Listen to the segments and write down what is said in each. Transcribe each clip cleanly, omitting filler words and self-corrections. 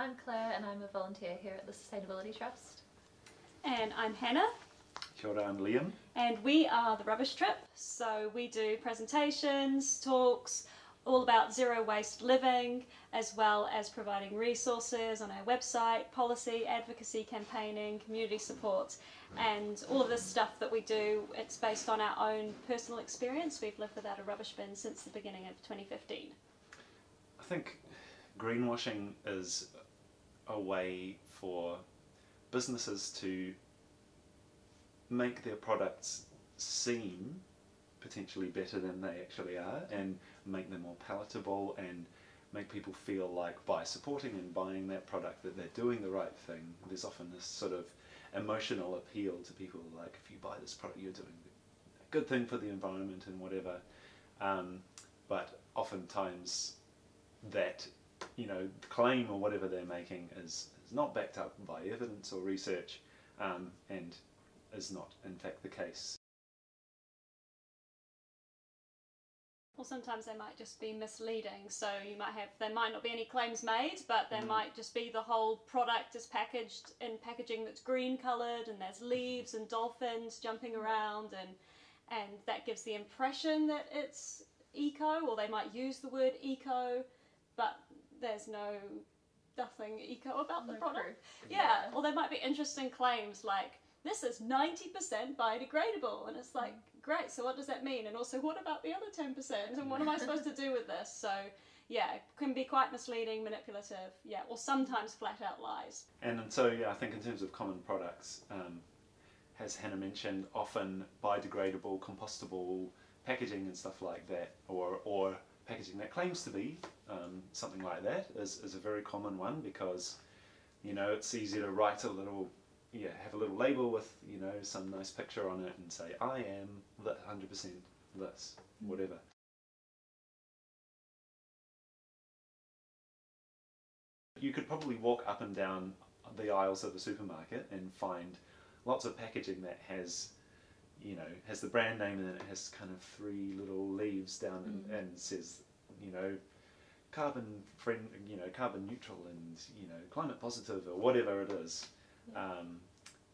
I'm Claire and I'm a volunteer here at the Sustainability Trust. And I'm Hannah. Kia ora, I'm Liam. And we are the Rubbish Trip. So we do presentations, talks, all about zero waste living, as well as providing resources on our website, policy, advocacy campaigning, community support, and all of this stuff that we do, it's based on our own personal experience. We've lived without a rubbish bin since the beginning of 2015. I think greenwashing is a way for businesses to make their products seem potentially better than they actually are, and make them more palatable, and make people feel like by supporting and buying that product that they're doing the right thing. There's often this sort of emotional appeal to people, like if you buy this product you're doing a good thing for the environment and whatever, but oftentimes that, you know, claim or whatever they're making is not backed up by evidence or research, and is not in fact the case. Or sometimes they might just be misleading, so there might not be any claims made, but there might just be the whole product is packaged in packaging that's green coloured, and there's leaves and dolphins jumping around, and that gives the impression that it's eco, or they might use the word eco, but there's nothing eco about the product. Proof. Yeah, or there might be interesting claims like, this is 90% biodegradable, and it's like, great, so what does that mean? And also, what about the other 10%? And what am I supposed to do with this? So, yeah, it can be quite misleading, manipulative, yeah, or sometimes flat out lies. And so, yeah, I think in terms of common products, as Hannah mentioned, often biodegradable, compostable packaging and stuff like that, or packaging that claims to be something like that is a very common one, because, you know, it's easy to write have a little label with, you know, some nice picture on it and say, I am 100% this, whatever. You could probably walk up and down the aisles of a supermarket and find lots of packaging that has, you know, has the brand name, and then it has kind of 3 little leaves down and says, you know, carbon neutral, and, you know, climate positive, or whatever it is.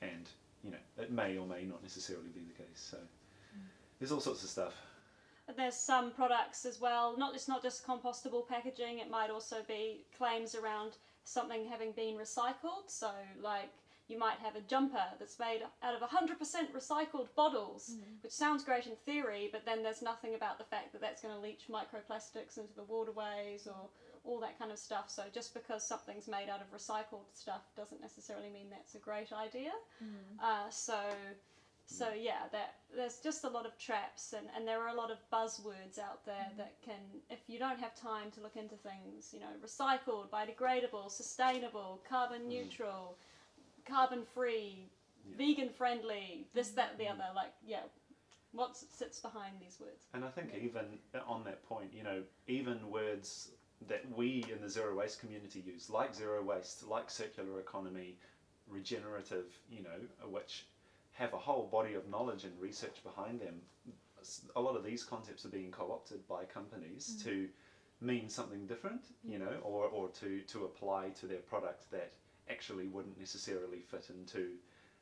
And, you know, it may or may not necessarily be the case. So there's all sorts of stuff. There's some products as well, it's not just compostable packaging, it might also be claims around something having been recycled. So like, you might have a jumper that's made out of 100% recycled bottles, which sounds great in theory, but then there's nothing about the fact that that's going to leach microplastics into the waterways or all that kind of stuff. So just because something's made out of recycled stuff doesn't necessarily mean that's a great idea. So yeah, there's just a lot of traps, and there are a lot of buzzwords out there that can, if you don't have time to look into things, you know, recycled, biodegradable, sustainable, carbon neutral, carbon free, vegan friendly, this, that, the other, like, yeah, what sits behind these words? And I think even on that point, you know, even words that we in the zero waste community use, like zero waste, like circular economy, regenerative, you know, which have a whole body of knowledge and research behind them, a lot of these concepts are being co-opted by companies to mean something different, you know, or to apply to their product that actually wouldn't necessarily fit into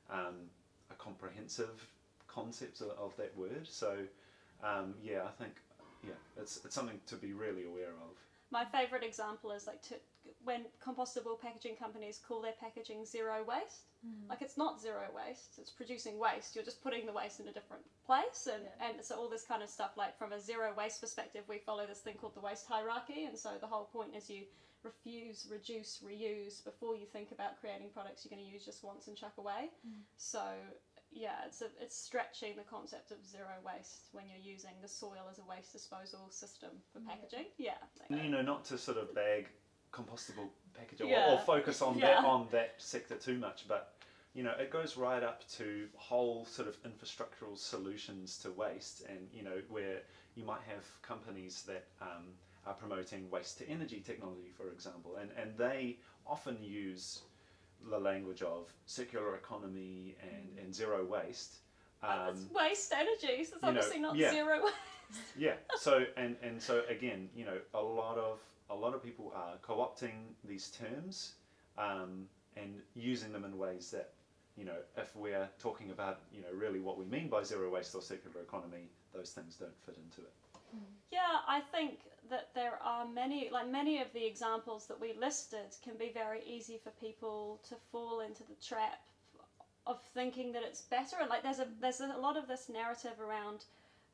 a comprehensive concept of that word. So yeah, I think, yeah, it's something to be really aware of. My favourite example is like when compostable packaging companies call their packaging zero waste. Like, it's not zero waste, it's producing waste, you're just putting the waste in a different place, and so all this kind of stuff, like from a zero waste perspective, we follow this thing called the waste hierarchy, and so the whole point is you refuse, reduce, reuse before you think about creating products you're going to use just once and chuck away. So yeah, it's stretching the concept of zero waste when you're using the soil as a waste disposal system for packaging. Yeah. You know, not to sort of bag compostable packaging or focus on that sector too much, but, you know, it goes right up to whole sort of infrastructural solutions to waste, and, you know, where you might have companies that are promoting waste to energy technology, for example, and they often use the language of circular economy and zero waste. It's waste energy, so it's obviously not zero waste. Yeah. So so again, you know, a lot of people are co-opting these terms and using them in ways that, you know, if we're talking about, you know, really what we mean by zero waste or circular economy, those things don't fit into it. Yeah, I think that there are many of the examples that we listed can be very easy for people to fall into the trap of thinking that it's better. And like there's a lot of this narrative around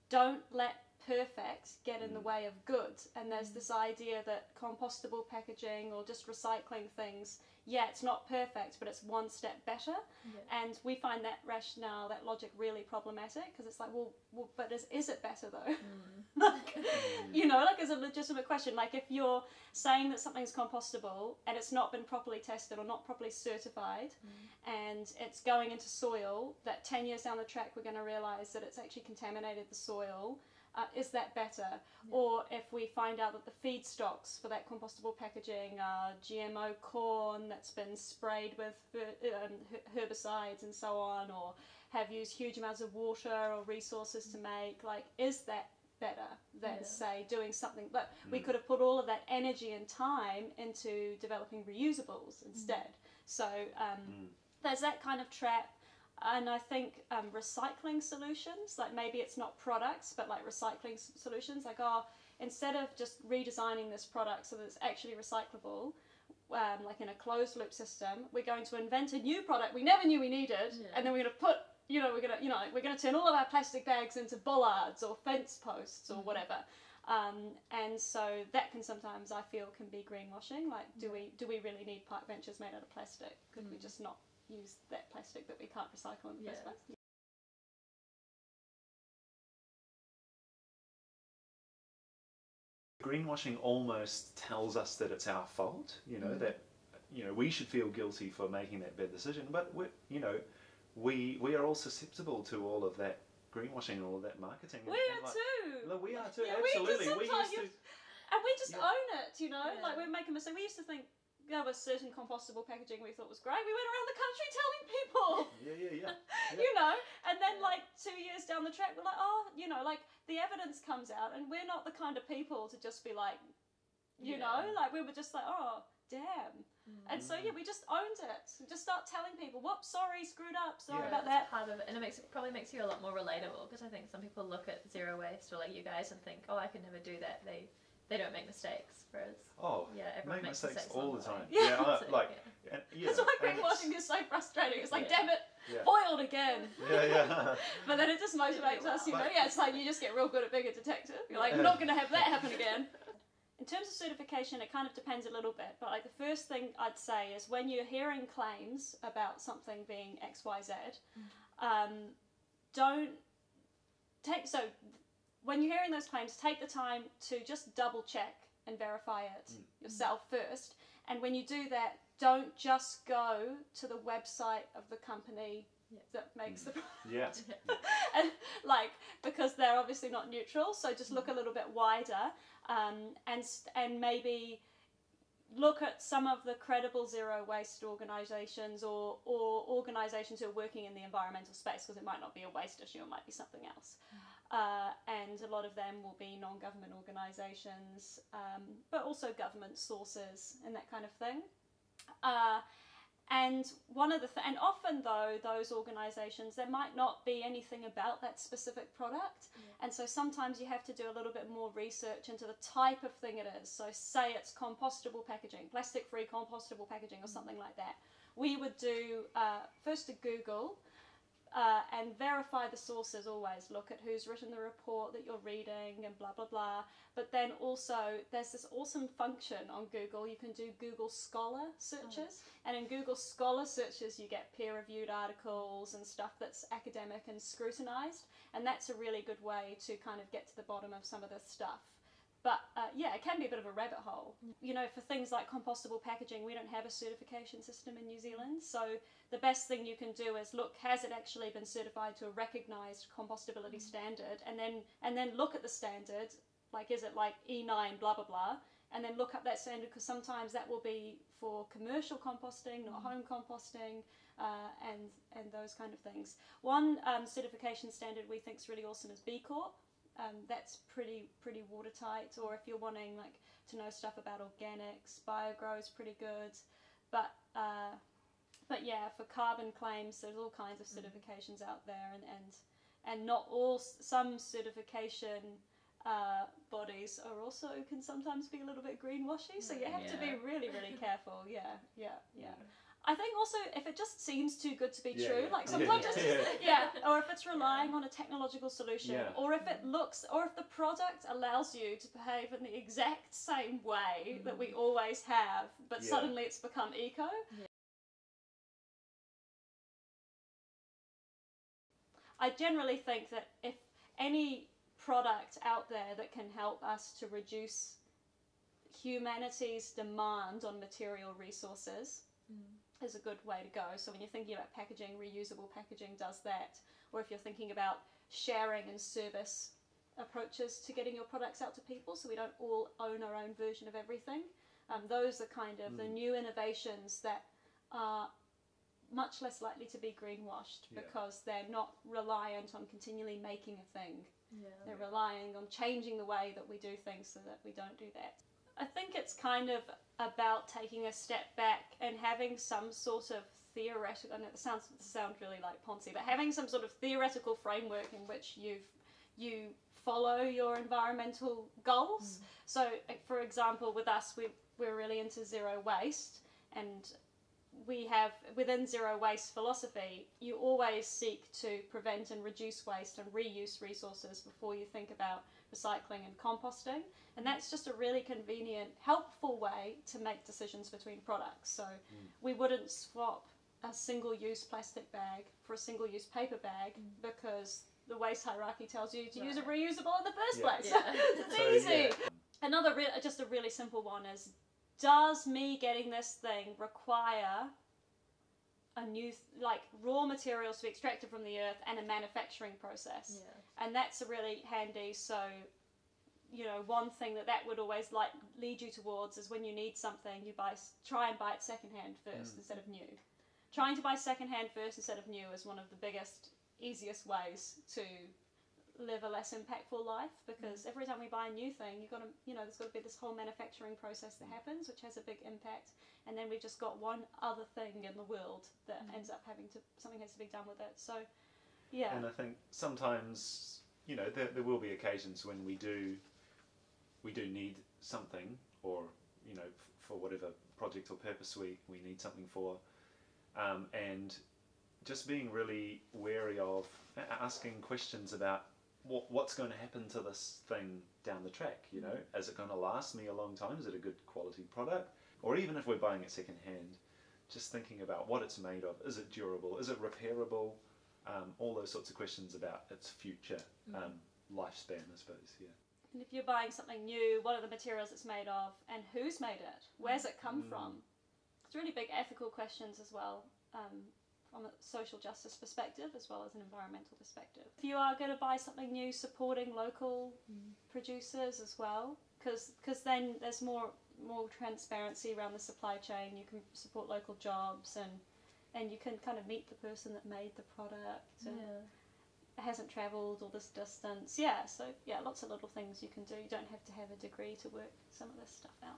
don't let perfect get in the way of good, and there's this idea that compostable packaging or just recycling things, yeah, it's not perfect, but it's one step better. And we find that rationale, that logic, really problematic, because it's like, well, but is it better though? Like, you know, like, it's a legitimate question. Like, if you're saying that something's compostable and it's not been properly tested or not properly certified, and it's going into soil that 10 years down the track we're going to realise that it's actually contaminated the soil, is that better? Or if we find out that the feedstocks for that compostable packaging are GMO corn that's been sprayed with herbicides and so on, or have used huge amounts of water or resources to make, like, is that better than, say, doing something? But we could have put all of that energy and time into developing reusables instead. So there's that kind of trap. And I think recycling solutions, like maybe it's not products, but like recycling solutions, like, oh, instead of just redesigning this product so that it's actually recyclable, like in a closed loop system, we're going to invent a new product we never knew we needed, and then we're going to put, we're going to turn all of our plastic bags into bollards or fence posts or whatever. And so that can sometimes, I feel, can be greenwashing. Like, do we really need park benches made out of plastic? Could we just not use that plastic that we can't recycle in the first place? Greenwashing almost tells us that it's our fault, that, we should feel guilty for making that bad decision, but we are all susceptible to all of that greenwashing and all of that marketing. We are too! We are too, yeah, absolutely. We used to... And we just own it, like we make a mistake. We used to think there was certain compostable packaging we thought was great. We went around the country telling people. Yeah. And then like 2 years down the track, we're like, like the evidence comes out, and we're not the kind of people to just be like, like we were just like, oh, damn. And so we just owned it. We just start telling people, whoops, sorry, screwed up, sorry about that. Part of it, and it probably makes you a lot more relatable, because I think some people look at zero waste or like you guys and think, oh, I could never do that. They don't make mistakes, whereas everyone makes mistakes all the time. That's why greenwashing is so frustrating. It's like, damn it, foiled again. But then it just motivates us, it's like you just get real good at being a detective. You're like, I'm not going to have that happen again. In terms of certification, it kind of depends a little bit, but like the first thing I'd say is when you're hearing claims about something being XYZ, when you're hearing those claims, take the time to just double check and verify it yourself first. And when you do that, don't just go to the website of the company that makes the product. And because they're obviously not neutral, so just look a little bit wider, and maybe look at some of the credible zero waste organisations or organisations who are working in the environmental space, because it might not be a waste issue, it might be something else. And a lot of them will be non-government organisations, but also government sources and that kind of thing. And and often though, those organisations, there might not be anything about that specific product, and so sometimes you have to do a little bit more research into the type of thing it is. So say it's compostable packaging, plastic-free compostable packaging or something like that. We would do first a Google, and verify the sources always. Look at who's written the report that you're reading and blah, blah, blah. But then also there's this awesome function on Google. You can do Google Scholar searches. And in Google Scholar searches, you get peer-reviewed articles and stuff that's academic and scrutinised. And that's a really good way to kind of get to the bottom of some of this stuff. But it can be a bit of a rabbit hole. For things like compostable packaging, we don't have a certification system in New Zealand. So the best thing you can do is look, has it actually been certified to a recognised compostability standard? And then look at the standard, like is it like E9 blah blah blah, and then look up that standard, because sometimes that will be for commercial composting, not home composting, and those kind of things. One certification standard we think is really awesome is B Corp. That's pretty watertight. Or if you're wanting to know stuff about organics, BioGrow is pretty good. But yeah, for carbon claims, there's all kinds of certifications out there, and not all. Some certification bodies are also can sometimes be a little bit greenwashy, so you have to be really, really careful. Yeah. I think also if it just seems too good to be true, like sometimes or if it's relying on a technological solution, or if it looks, or if the product allows you to behave in the exact same way that we always have, but suddenly it's become eco. I generally think that if any product out there that can help us to reduce humanity's demand on material resources is a good way to go. So when you're thinking about packaging, reusable packaging does that. Or if you're thinking about sharing and service approaches to getting your products out to people, so we don't all own our own version of everything. Those are kind of the new innovations that are much less likely to be greenwashed because they're not reliant on continually making a thing. They're relying on changing the way that we do things so that we don't do that. I think it's kind of about taking a step back and having some sort of theoretical, I know it sounds really like Ponzi, but having some sort of theoretical framework in which you follow your environmental goals. So for example, with us, we're really into zero waste, and we have, within zero waste philosophy, you always seek to prevent and reduce waste and reuse resources before you think about recycling and composting. And that's just a really convenient, helpful way to make decisions between products. So we wouldn't swap a single-use plastic bag for a single-use paper bag because the waste hierarchy tells you to use a reusable in the first place. It's easy. Another, just a really simple one is, does me getting this thing require a new, like, raw materials to be extracted from the earth and a manufacturing process? And that's a really handy, so, you know, one thing that would always lead you towards is when you need something, you try and buy it secondhand first instead of new. Trying to buy secondhand first instead of new is one of the biggest, easiest ways to live a less impactful life, because every time we buy a new thing, there's got to be this whole manufacturing process that happens, which has a big impact, and then we've just got one other thing in the world that ends up something has to be done with it. So and I think sometimes, you know, there will be occasions when we do need something, or, you know, for whatever project or purpose we need something for, and just being really wary of asking questions about what's going to happen to this thing down the track. You know, is it going to last me a long time? Is it a good quality product? Or even if we're buying it second hand, just thinking about what it's made of. Is it durable? Is it repairable? All those sorts of questions about its future lifespan, I suppose. And if you're buying something new, what are the materials it's made of, and who's made it? Where's it come from? It's really big ethical questions as well, from a social justice perspective as well as an environmental perspective. If you are going to buy something new, supporting local producers as well, because then there's more transparency around the supply chain. You can support local jobs, and you can kind of meet the person that made the product and hasn't travelled all this distance. So lots of little things you can do. You don't have to have a degree to work some of this stuff out.